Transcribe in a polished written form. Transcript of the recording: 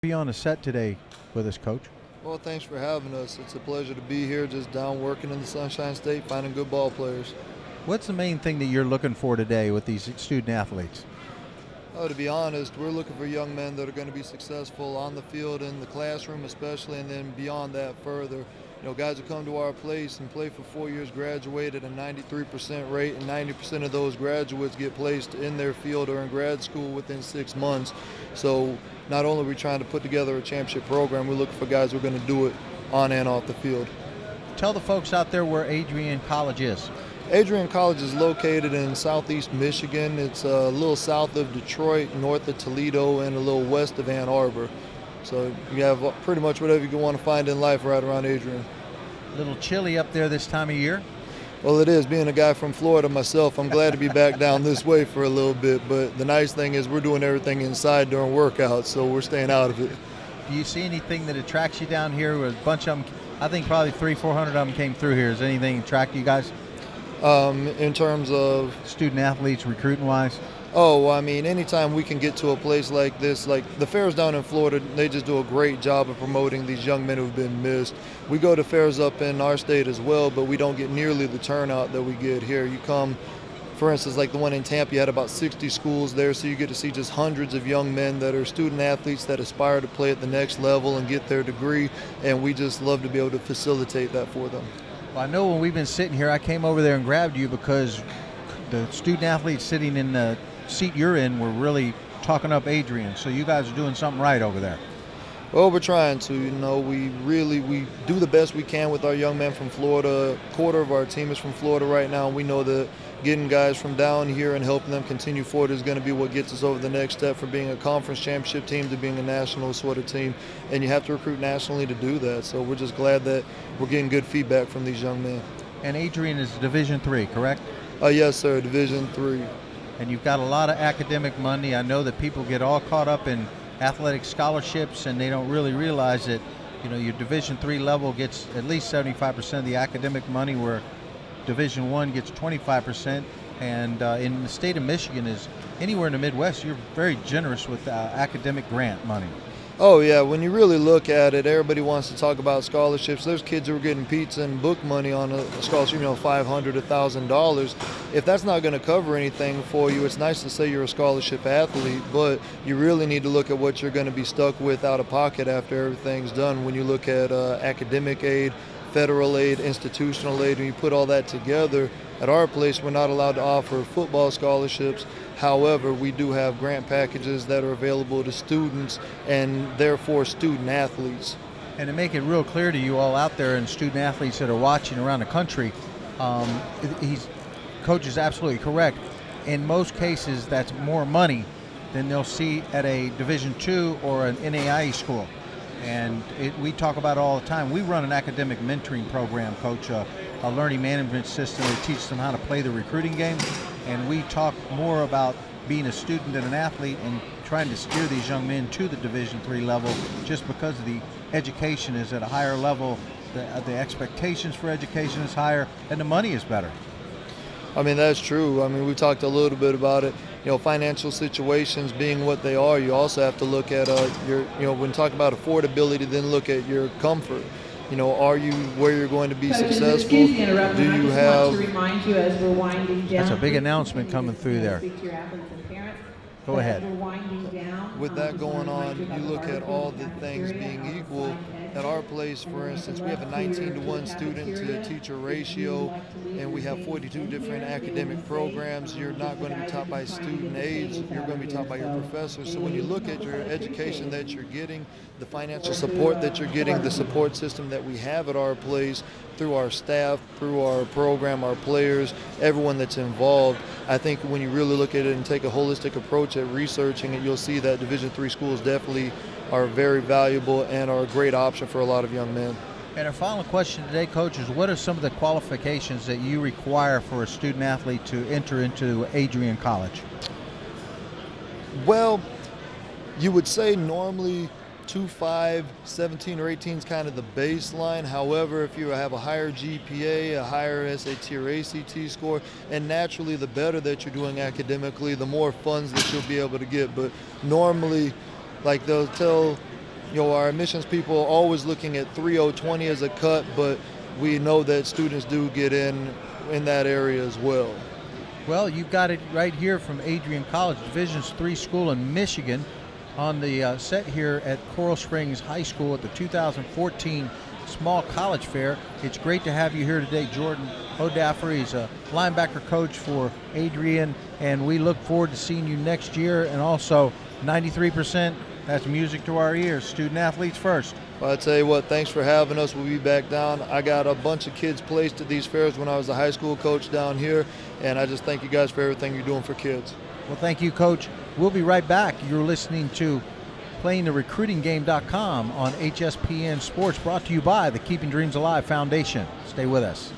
Be on the set today with us, Coach. Well, thanks for having us. It's a pleasure to be here, just down working in the Sunshine State, finding good ball players. What's the main thing that you're looking for today with these student athletes? Oh, to be honest, we're looking for young men that are going to be successful on the field, in the classroom especially, and then beyond that further. You know, guys who come to our place and play for 4 years graduate at a 93% rate, and 90% of those graduates get placed in their field or in grad school within 6 months. So not only are we trying to put together a championship program, we're looking for guys who are going to do it on and off the field. Tell the folks out there where Adrian College is. Adrian College is located in southeast Michigan. It's a little south of Detroit, north of Toledo, and a little west of Ann Arbor. So you have pretty much whatever you want to find in life right around Adrian. A little chilly up there this time of year? Well, it is. Being a guy from Florida myself, I'm glad to be back down this way for a little bit. But the nice thing is we're doing everything inside during workouts, so we're staying out of it. Do you see anything that attracts you down here? A bunch of them, I think probably 300-400 of them came through here. Does anything attract you guys? In terms of student athletes, recruiting wise? Oh, I mean, anytime we can get to a place like this, like the fairs down in Florida, they just do a great job of promoting these young men who've been missed. We go to fairs up in our state as well, but we don't get nearly the turnout that we get here. You come, for instance, like the one in Tampa, you had about 60 schools there, so you get to see just hundreds of young men that are student athletes that aspire to play at the next level and get their degree, and we just love to be able to facilitate that for them. Well, I know when we've been sitting here, I came over there and grabbed you because the student athletes sitting in the seat you're in were really talking up Adrian. So you guys are doing something right over there. Well, we're trying to. You know, we do the best we can with our young men from Florida. A quarter of our team is from Florida right now, and we know that getting guys from down here and helping them continue forward is going to be what gets us over the next step from being a conference championship team to being a national sort of team. And you have to recruit nationally to do that. So we're just glad that we're getting good feedback from these young men. And Adrian is Division III, correct? Yes, sir, Division III. And you've got a lot of academic money. I know that people get all caught up in athletic scholarships and they don't really realize that, you know, your Division III level gets at least 75% of the academic money, where Division I gets 25%. And in the state of Michigan, is anywhere in the Midwest, you're very generous with academic grant money. Oh yeah, when you really look at it, everybody wants to talk about scholarships. There's kids who are getting pizza and book money on a scholarship, you know, $500, $1,000. If that's not going to cover anything for you, it's nice to say you're a scholarship athlete, but you really need to look at what you're going to be stuck with out of pocket after everything's done. When you look at academic aid, federal aid, institutional aid, and you put all that together, at our place we're not allowed to offer football scholarships. However, we do have grant packages that are available to students and therefore student athletes. And to make it real clear to you all out there and student athletes that are watching around the country, Coach is absolutely correct. In most cases, that's more money than they'll see at a Division II or an NAIA school. And we talk about it all the time. We run an academic mentoring program, Coach, a learning management system that teaches them how to play the recruiting game. And we talk more about being a student than an athlete and trying to steer these young men to the Division III level, just because the education is at a higher level, the expectations for education is higher, and the money is better. I mean, that's true. I mean, we talked a little bit about it. You know, financial situations being what they are, you also have to look at when talking about affordability, then look at your comfort. You know, are you where you're going to be successful? Do you have? To remind you as we're winding down. That's a big announcement coming through there. Go ahead. With that going on, you look at all the things being equal. At our place, for instance, we have a 19-to-1 student to teacher ratio, and we have 42 different academic programs. You're not going to be taught by student aides, you're going to be taught by your professors. So when you look at your education that you're getting, the financial support that you're getting, the support system that we have at our place, through our staff, through our program, our players, everyone that's involved, I think when you really look at it and take a holistic approach at researching it, you'll see that Division III schools definitely are very valuable and are a great option for a lot of young men. And our final question today, Coach, is what are some of the qualifications that you require for a student athlete to enter into Adrian College? Well, you would say normally 2.5, 17 or 18 is kind of the baseline. However, if you have a higher GPA, a higher SAT or ACT score, and naturally the better that you're doing academically, the more funds that you'll be able to get. But normally, like they'll tell our admissions people are always looking at 3.020 as a cut, but we know that students do get in that area as well. Well, you've got it right here from Adrian College, Division III school in Michigan, on the set here at Coral Springs High School at the 2014 Small College Fair. It's great to have you here today, Jordan Odaffer. He's a linebacker coach for Adrian, and we look forward to seeing you next year. And also 93%, that's music to our ears. Student athletes first. Well, I tell you what, thanks for having us. We'll be back down. I got a bunch of kids placed at these fairs when I was a high school coach down here, and I just thank you guys for everything you're doing for kids. Well, thank you, Coach. We'll be right back. You're listening to PlayingTheRecruitingGame.com on HSPN Sports, brought to you by the Keeping Dreams Alive Foundation. Stay with us.